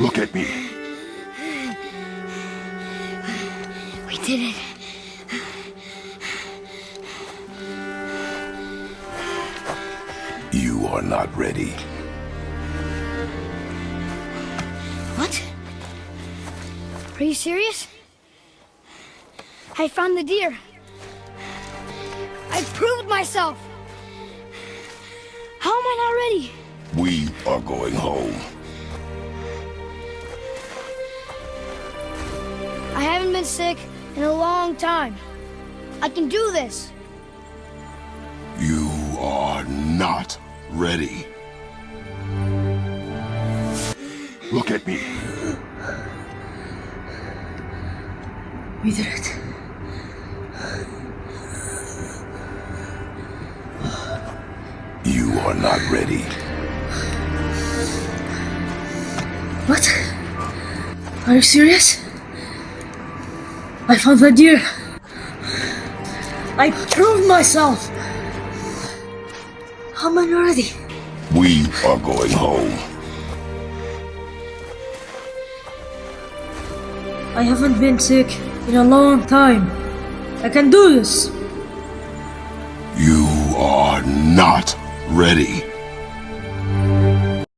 Look at me. We did it. You are not ready. What? Are you serious? I found the deer. I proved myself. How am I not ready? We are going home. I haven't been sick in a long time. I can do this. You are not ready. Look at me. We did it. You are not ready. What? Are you serious? I found the deer. I proved myself. How am I not ready? We are going home. I haven't been sick in a long time. I can do this. You are not ready.